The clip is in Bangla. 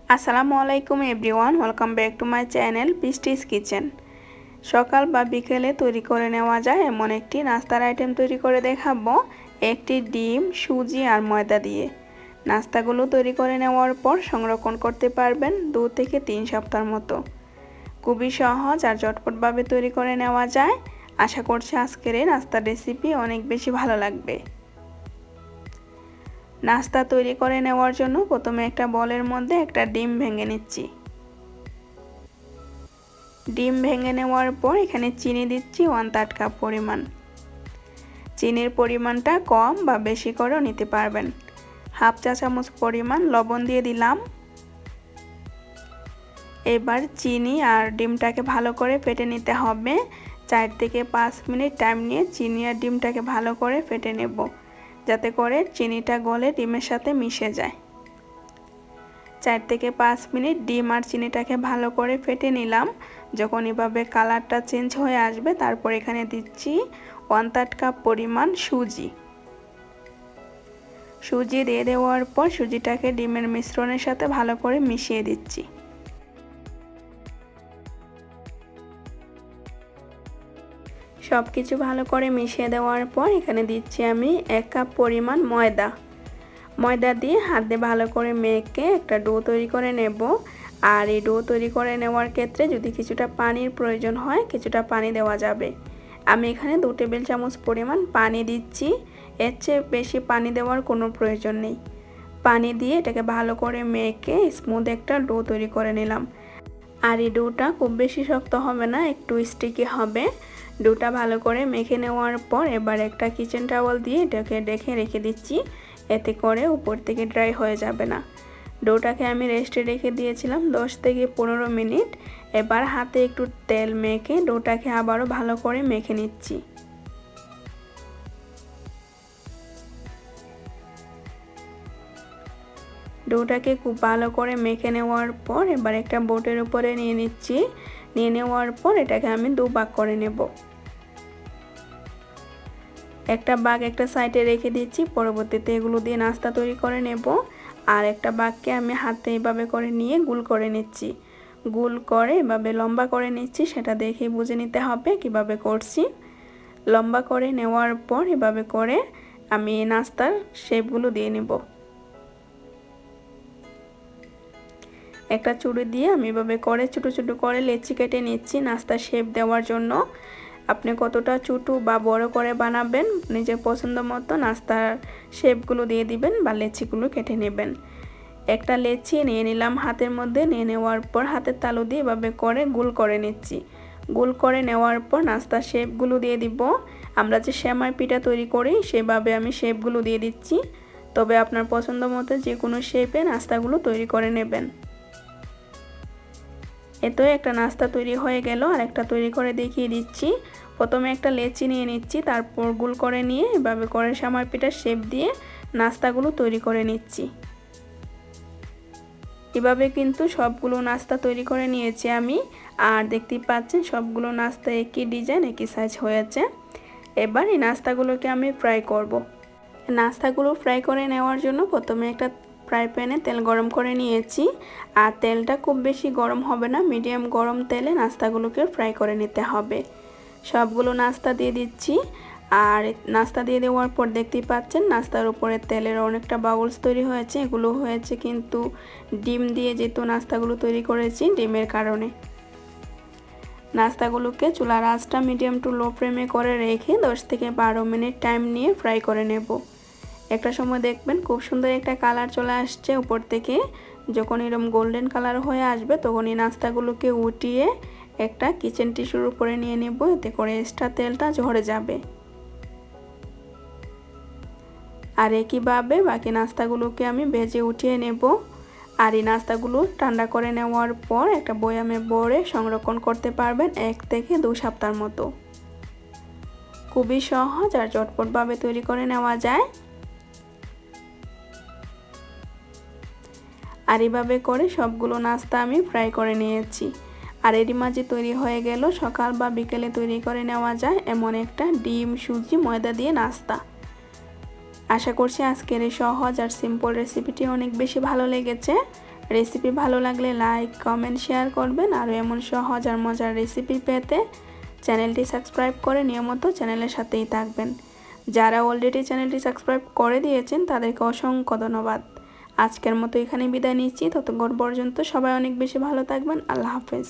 Assalamualaikum everyone, welcome back to my channel Biscuit kitchen. সকাল বা বিকেলে তৈরি করে নেওয়া যায় এমন একটি নাস্তার আইটেম তৈরি করে দেখাবো, একটি ডিম, সুজি আর ময়দা দিয়ে। নাস্তাগুলো তৈরি করে নেওয়ার পর সংরক্ষণ করতে পারবেন 2 থেকে 3 সপ্তাহের মতো। খুবই সহজ আর ঝটপটভাবে তৈরি করে নেওয়া যায়। আশা করছি আজকের এই নাস্তার রেসিপি অনেক বেশি ভালো লাগবে। নাস্তা তৈরি করে নেওয়ার জন্য প্রথমে একটা বলের মধ্যে একটা ডিম ভেঙে নিচ্ছি। ডিম ভেঙে নেওয়ার পর এখানে চিনি দিচ্ছি 1/3 কাপ পরিমাণ। চিনির পরিমাণটা কম বা বেশি করেও নিতে পারবেন। হাফ চা চামচ পরিমাণ লবণ দিয়ে দিলাম। এবার চিনি আর ডিমটাকে ভালো করে ফেটে নিতে হবে। 4 থেকে 5 মিনিট টাইম নিয়ে চিনি আর ডিমটাকে ভালো করে ফেটে নেব, যাতে করে চিনিটা গলে ডিমের সাথে মিশে যায়। 4 থেকে 5 মিনিট ডিম আর চিনিটাকে ভালো করে ফেটে নিলাম। যখন এভাবে কালারটা চেঞ্জ হয়ে আসবে, তারপর এখানে দিচ্ছি 1/3 কাপ পরিমাণ সুজি। সুজি দিয়ে দেওয়ার পর সুজিটাকে ডিমের মিশ্রণের সাথে ভালো করে মিশিয়ে দিচ্ছি। সবকিছু ভালো করে মিশিয়ে দেওয়ার পর এখানে দিচ্ছি আমি 1 কাপ পরিমাণ ময়দা। ময়দা দিয়ে হাত দিয়ে ভালো করে মেখে একটা ডো তৈরি করে নেব। আর এই ডো তৈরি করে নেওয়ার ক্ষেত্রে যদি কিছুটা পানির প্রয়োজন হয়, কিছুটা পানি দেওয়া যাবে। আমি এখানে 2 টেবিল চামচ পরিমাণ পানি দিচ্ছি। এর চেয়ে বেশি পানি দেওয়ার কোনো প্রয়োজন নেই। পানি দিয়ে এটাকে ভালো করে মেখে স্মুথ একটা ডো তৈরি করে নিলাম। আর এই ডোটা খুব বেশি শক্ত হবে না, একটু স্টিকি হবে। ডোটা ভালো করে মেখে নেওয়ার পর এবার একটা কিচেন টাওয়াল দিয়ে এটাকে ঢেকে রেখে দিচ্ছি, এতে করে উপর থেকে ড্রাই হয়ে যাবে না। ডোটাকে আমি রেস্টে রেখে দিয়েছিলাম 10 থেকে 15 মিনিট। এবার হাতে একটু তেল মেখে ডোটাকে আবারও ভালো করে মেখে নিচ্ছি। ডোটাকে খুব ভালো করে মেখে নেওয়ার পর এবার একটা বোটের উপরে নিয়ে নিচ্ছি। নিয়ে নেওয়ার পর এটাকে আমি 2 ভাগ করে নেব। একটা ভাগ একটা সাইডে রেখে দিচ্ছি, পরবর্তীতে এগুলো দিয়ে নাস্তা তৈরি করে নেব। আর একটা ভাগকে আমি হাতে এভাবে করে নিয়ে গোল করে নিচ্ছি। গোল করে এভাবে লম্বা করে নিচ্ছি, সেটা দেখে বুঝে নিতে হবে কিভাবে করছি। লম্বা করে নেওয়ার পর এভাবে করে আমি নাস্তার শেপগুলো দিয়ে নেব। একটা ছুরি দিয়ে আমি এভাবে করে ছোটো ছোটো করে লেচি কেটে নিচ্ছি নাস্তার শেপ দেওয়ার জন্য। আপনি কতটা ছোটো বা বড় করে বানাবেন নিজের পছন্দ মতো নাস্তার শেপগুলো দিয়ে দিবেন বা লেচিগুলো কেটে নেবেন। একটা লেচি নিয়ে নিলাম হাতের মধ্যে। নিয়ে নেওয়ার পর হাতের তালু দিয়ে এভাবে করে গোল করে নিচ্ছি। গোল করে নেওয়ার পর নাস্তার শেপগুলো দিয়ে দিব। আমরা যে সেমাই পিঠা তৈরি করি সেভাবে আমি শেপগুলো দিয়ে দিচ্ছি। তবে আপনার পছন্দ মতো যে কোনো শেপে নাস্তাগুলো তৈরি করে নেবেন। এতো একটা নাস্তা তৈরি হয়ে গেল। আর একটা তৈরি করে দেখিয়ে দিচ্ছি। প্রথমে একটা লেচি নিয়ে নিচ্ছি, তারপর গোল করে নিয়ে এভাবে করে সেমাই পিঠার শেপ দিয়ে নাস্তাগুলো তৈরি করে নিচ্ছি। এভাবে কিন্তু সবগুলো নাস্তা তৈরি করে নিয়েছি আমি। আর দেখতেই পাচ্ছেন সবগুলো নাস্তা একই ডিজাইন একই সাইজ হয়েছে। এবার এই নাস্তাগুলোকে আমি ফ্রাই করব। নাস্তাগুলো ফ্রাই করে নেওয়ার জন্য প্রথমে একটা ফ্রাই প্যানে তেল গরম করে নিয়েছি। আর তেলটা খুব বেশি গরম হবে না, মিডিয়াম গরম তেলে নাস্তাগুলোকে ফ্রাই করে নিতে হবে। সবগুলো নাস্তা দিয়ে দিচ্ছি। আর নাস্তা দিয়ে দেওয়ার পর দেখতেই পাচ্ছেন নাস্তার উপরে তেলের অনেকটা বাবলস তৈরি হয়েছে। এগুলো হয়েছে কিন্তু ডিম দিয়ে যেহেতু নাস্তাগুলো তৈরি করেছি, ডিমের কারণে। নাস্তাগুলোকে চুলার আঁচটা মিডিয়াম টু লো ফ্লেমে করে রেখে 10 থেকে 12 মিনিট টাইম নিয়ে ফ্রাই করে নেব। একটা সময় দেখবেন খুব সুন্দর একটা কালার চলে আসছে উপর থেকে। যখন এরকম গোল্ডেন কালার হয়ে আসবে তখন এই নাস্তাগুলোকে উঠিয়ে একটা কিচেন টিস্যুর উপরে নিয়ে নেব, এতে করে এক্সট্রা তেলটা ঝরে যাবে। আর একইভাবে বাকি নাস্তাগুলোকে আমি ভেজে উঠিয়ে নেব। আর এই নাস্তাগুলো ঠান্ডা করে নেওয়ার পর একটা বয়ামে ভরে সংরক্ষণ করতে পারবেন 1 থেকে 2 সপ্তাহের মতো। খুবই সহজ আর ঝটপটভাবে তৈরি করে নেওয়া যায়। আর এভাবে করে সবগুলো নাস্তা আমি ফ্রাই করে নিয়েছি। আর এরই মাঝে তৈরি হয়ে গেল সকাল বা বিকেলে তৈরি করে নেওয়া যায় এমন একটা ডিম, সুজি, ময়দা দিয়ে নাস্তা। আশা করছি আজকের এই সহজ আর সিম্পল রেসিপিটি অনেক বেশি ভালো লেগেছে। রেসিপি ভালো লাগলে লাইক কমেন্ট শেয়ার করবেন। আর এমন সহজ আর মজার রেসিপি পেতে চ্যানেলটি সাবস্ক্রাইব করে নিয়মিত চ্যানেলের সাথেই থাকবেন। যারা অলরেডি চ্যানেলটি সাবস্ক্রাইব করে দিয়েছেন তাদেরকে অসংখ্য ধন্যবাদ। আজকের মতো এখানে বিদায় নিচ্ছি। ততক্ষণ পর্যন্ত সবাই অনেক বেশি ভালো থাকবেন। আল্লাহ হাফেজ।